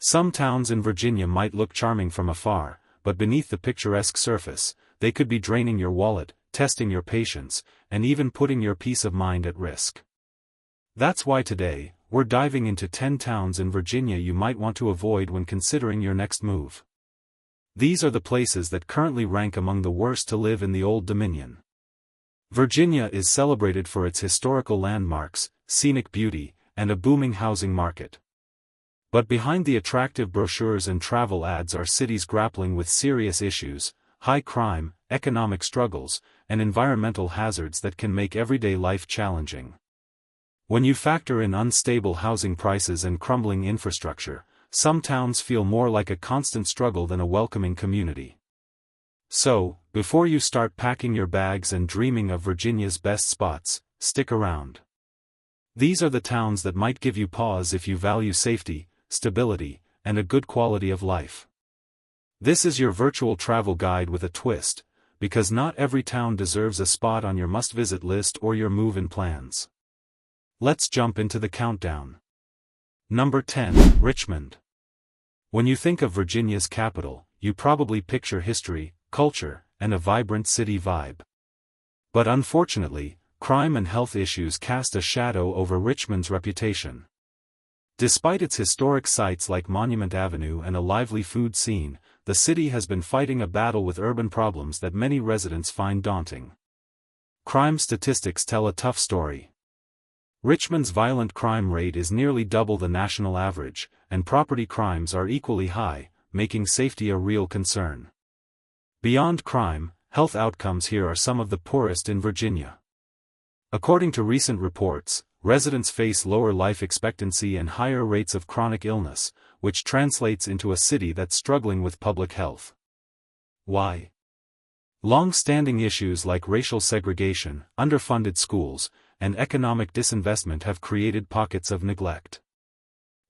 Some towns in Virginia might look charming from afar, but beneath the picturesque surface, they could be draining your wallet, testing your patience, and even putting your peace of mind at risk. That's why today, we're diving into 10 towns in Virginia you might want to avoid when considering your next move. These are the places that currently rank among the worst to live in the Old Dominion. Virginia is celebrated for its historical landmarks, scenic beauty, and a booming housing market. But behind the attractive brochures and travel ads are cities grappling with serious issues, high crime, economic struggles, and environmental hazards that can make everyday life challenging. When you factor in unstable housing prices and crumbling infrastructure, some towns feel more like a constant struggle than a welcoming community. So, before you start packing your bags and dreaming of Virginia's best spots, stick around. These are the towns that might give you pause if you value safety, stability, and a good quality of life. This is your virtual travel guide with a twist, because not every town deserves a spot on your must-visit list or your move-in plans. Let's jump into the countdown. Number 10, Richmond. When you think of Virginia's capital, you probably picture history, culture, and a vibrant city vibe. But unfortunately, crime and health issues cast a shadow over Richmond's reputation. Despite its historic sites like Monument Avenue and a lively food scene, the city has been fighting a battle with urban problems that many residents find daunting. Crime statistics tell a tough story. Richmond's violent crime rate is nearly double the national average, and property crimes are equally high, making safety a real concern. Beyond crime, health outcomes here are some of the poorest in Virginia. According to recent reports, residents face lower life expectancy and higher rates of chronic illness, which translates into a city that's struggling with public health. Why? Long-standing issues like racial segregation, underfunded schools, and economic disinvestment have created pockets of neglect.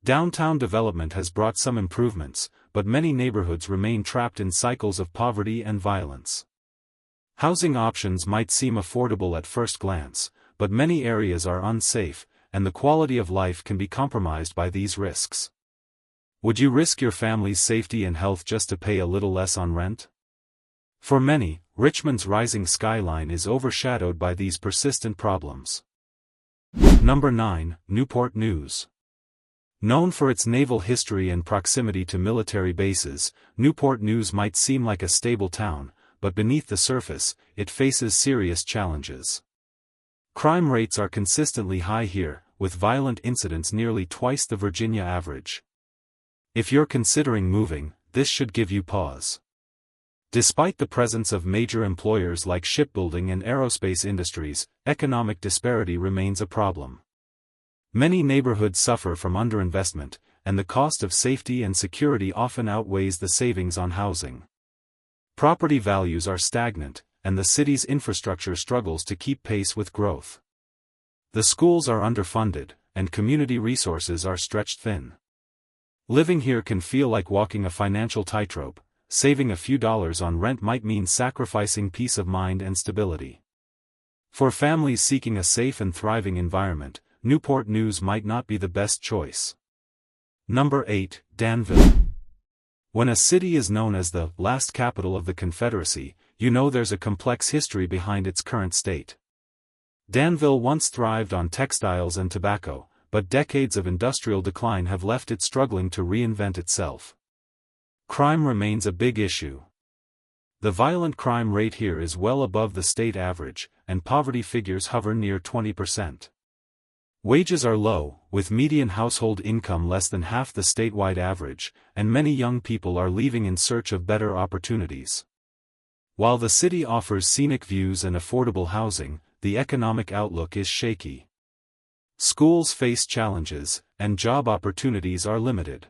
Downtown development has brought some improvements, but many neighborhoods remain trapped in cycles of poverty and violence. Housing options might seem affordable at first glance, but many areas are unsafe, and the quality of life can be compromised by these risks. Would you risk your family's safety and health just to pay a little less on rent? For many, Richmond's rising skyline is overshadowed by these persistent problems. Number 9, Newport News. Known for its naval history and proximity to military bases, Newport News might seem like a stable town, but beneath the surface, it faces serious challenges. Crime rates are consistently high here, with violent incidents nearly twice the Virginia average. If you're considering moving, this should give you pause. Despite the presence of major employers like shipbuilding and aerospace industries, economic disparity remains a problem. Many neighborhoods suffer from underinvestment, and the cost of safety and security often outweighs the savings on housing. Property values are stagnant, and the city's infrastructure struggles to keep pace with growth. The schools are underfunded, and community resources are stretched thin. Living here can feel like walking a financial tightrope. Saving a few dollars on rent might mean sacrificing peace of mind and stability. For families seeking a safe and thriving environment, Newport News might not be the best choice. Number 8, Danville. When a city is known as the last capital of the Confederacy, you know there's a complex history behind its current state. Danville once thrived on textiles and tobacco, but decades of industrial decline have left it struggling to reinvent itself. Crime remains a big issue. The violent crime rate here is well above the state average, and poverty figures hover near 20%. Wages are low, with median household income less than half the statewide average, and many young people are leaving in search of better opportunities. While the city offers scenic views and affordable housing, the economic outlook is shaky. Schools face challenges, and job opportunities are limited.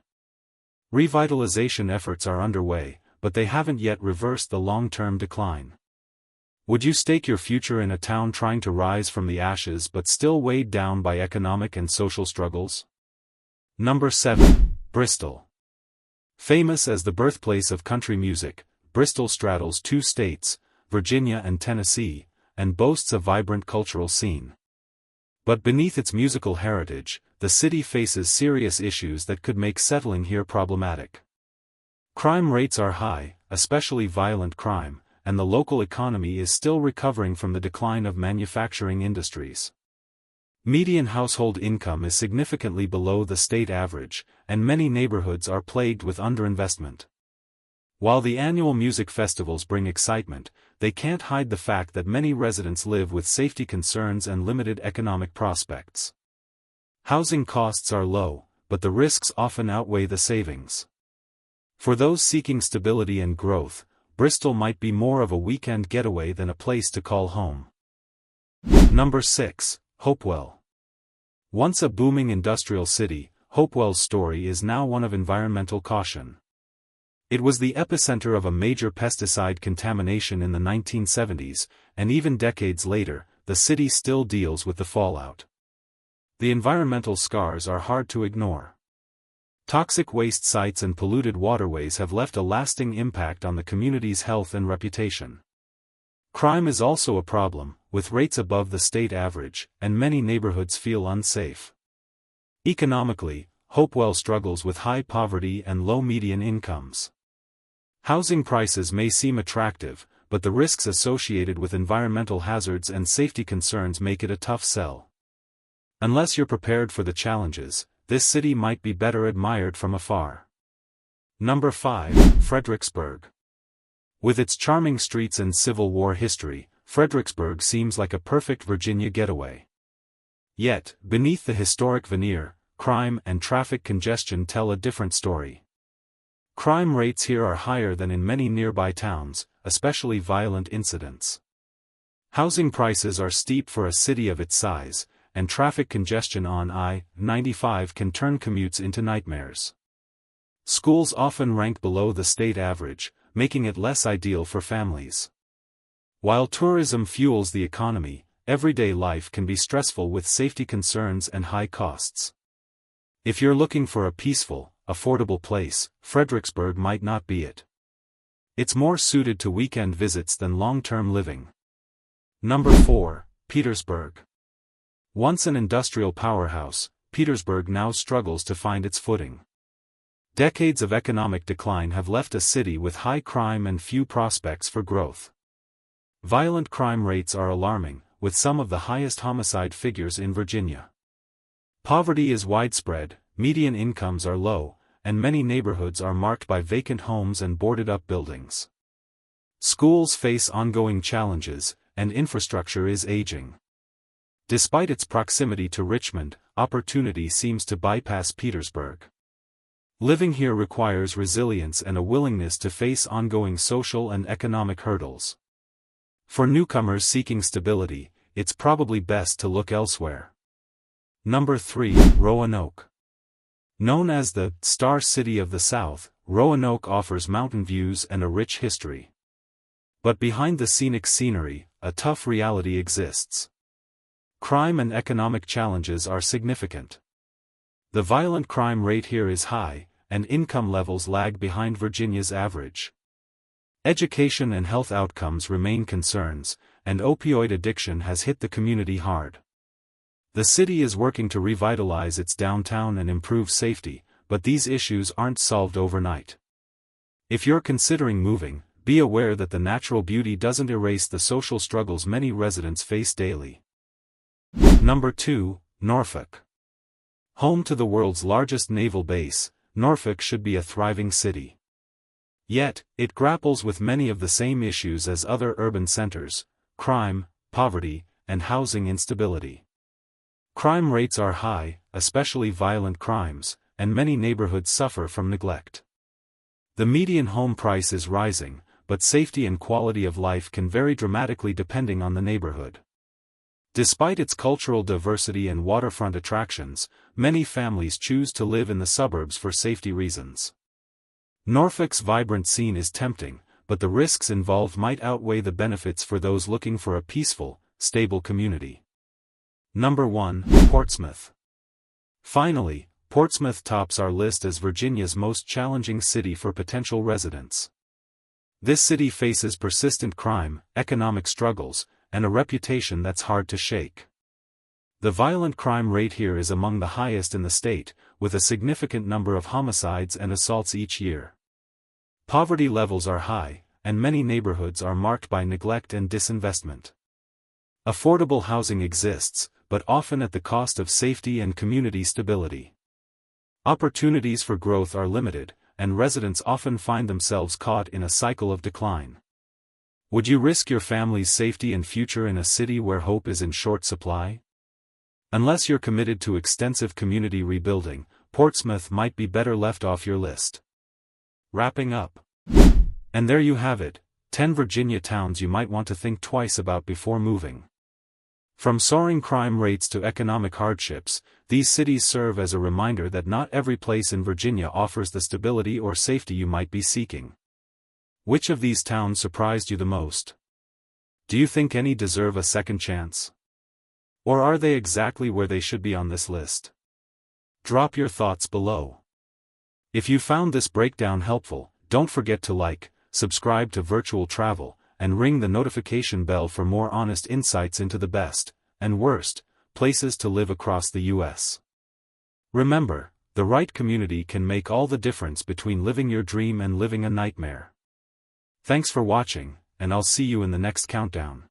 Revitalization efforts are underway, but they haven't yet reversed the long-term decline. Would you stake your future in a town trying to rise from the ashes but still weighed down by economic and social struggles? Number 7, Bristol. Famous as the birthplace of country music, Bristol straddles two states, Virginia and Tennessee, and boasts a vibrant cultural scene. But beneath its musical heritage, the city faces serious issues that could make settling here problematic. Crime rates are high, especially violent crime, and the local economy is still recovering from the decline of manufacturing industries. Median household income is significantly below the state average, and many neighborhoods are plagued with underinvestment. While the annual music festivals bring excitement, they can't hide the fact that many residents live with safety concerns and limited economic prospects. Housing costs are low, but the risks often outweigh the savings. For those seeking stability and growth, Bristol might be more of a weekend getaway than a place to call home. Number 6. Hopewell. Once a booming industrial city, Hopewell's story is now one of environmental caution. It was the epicenter of a major pesticide contamination in the 1970s, and even decades later, the city still deals with the fallout. The environmental scars are hard to ignore. Toxic waste sites and polluted waterways have left a lasting impact on the community's health and reputation. Crime is also a problem, with rates above the state average, and many neighborhoods feel unsafe. Economically, Hopewell struggles with high poverty and low median incomes. Housing prices may seem attractive, but the risks associated with environmental hazards and safety concerns make it a tough sell. Unless you're prepared for the challenges, this city might be better admired from afar. Number 5. Fredericksburg. With its charming streets and Civil War history, Fredericksburg seems like a perfect Virginia getaway. Yet, beneath the historic veneer, crime and traffic congestion tell a different story. Crime rates here are higher than in many nearby towns, especially violent incidents. Housing prices are steep for a city of its size, and traffic congestion on I-95 can turn commutes into nightmares. Schools often rank below the state average, making it less ideal for families. While tourism fuels the economy, everyday life can be stressful with safety concerns and high costs. If you're looking for a peaceful, affordable place, Fredericksburg might not be it. It's more suited to weekend visits than long-term living. Number 4. Petersburg. Once an industrial powerhouse, Petersburg now struggles to find its footing. Decades of economic decline have left a city with high crime and few prospects for growth. Violent crime rates are alarming, with some of the highest homicide figures in Virginia. Poverty is widespread, median incomes are low, and many neighborhoods are marked by vacant homes and boarded-up buildings. Schools face ongoing challenges, and infrastructure is aging. Despite its proximity to Richmond, opportunity seems to bypass Petersburg. Living here requires resilience and a willingness to face ongoing social and economic hurdles. For newcomers seeking stability, it's probably best to look elsewhere. Number 3. Roanoke. Known as the Star City of the South, Roanoke offers mountain views and a rich history. But behind the scenic scenery, a tough reality exists. Crime and economic challenges are significant. The violent crime rate here is high, and income levels lag behind Virginia's average. Education and health outcomes remain concerns, and opioid addiction has hit the community hard. The city is working to revitalize its downtown and improve safety, but these issues aren't solved overnight. If you're considering moving, be aware that the natural beauty doesn't erase the social struggles many residents face daily. Number 2. Norfolk. Home to the world's largest naval base, Norfolk should be a thriving city. Yet, it grapples with many of the same issues as other urban centers: crime, poverty, and housing instability. Crime rates are high, especially violent crimes, and many neighborhoods suffer from neglect. The median home price is rising, but safety and quality of life can vary dramatically depending on the neighborhood. Despite its cultural diversity and waterfront attractions, many families choose to live in the suburbs for safety reasons. Norfolk's vibrant scene is tempting, but the risks involved might outweigh the benefits for those looking for a peaceful, stable community. Number 1. Portsmouth. Finally, Portsmouth tops our list as Virginia's most challenging city for potential residents. This city faces persistent crime, economic struggles, and a reputation that's hard to shake. The violent crime rate here is among the highest in the state, with a significant number of homicides and assaults each year. Poverty levels are high, and many neighborhoods are marked by neglect and disinvestment. Affordable housing exists, but often at the cost of safety and community stability. Opportunities for growth are limited, and residents often find themselves caught in a cycle of decline. Would you risk your family's safety and future in a city where hope is in short supply? Unless you're committed to extensive community rebuilding, Portsmouth might be better left off your list. Wrapping up. And there you have it, 10 Virginia towns you might want to think twice about before moving. From soaring crime rates to economic hardships, these cities serve as a reminder that not every place in Virginia offers the stability or safety you might be seeking. Which of these towns surprised you the most? Do you think any deserve a second chance? Or are they exactly where they should be on this list? Drop your thoughts below. If you found this breakdown helpful, don't forget to like, subscribe to Virtual Travel, and ring the notification bell for more honest insights into the best, and worst, places to live across the U.S. Remember, the right community can make all the difference between living your dream and living a nightmare. Thanks for watching, and I'll see you in the next countdown.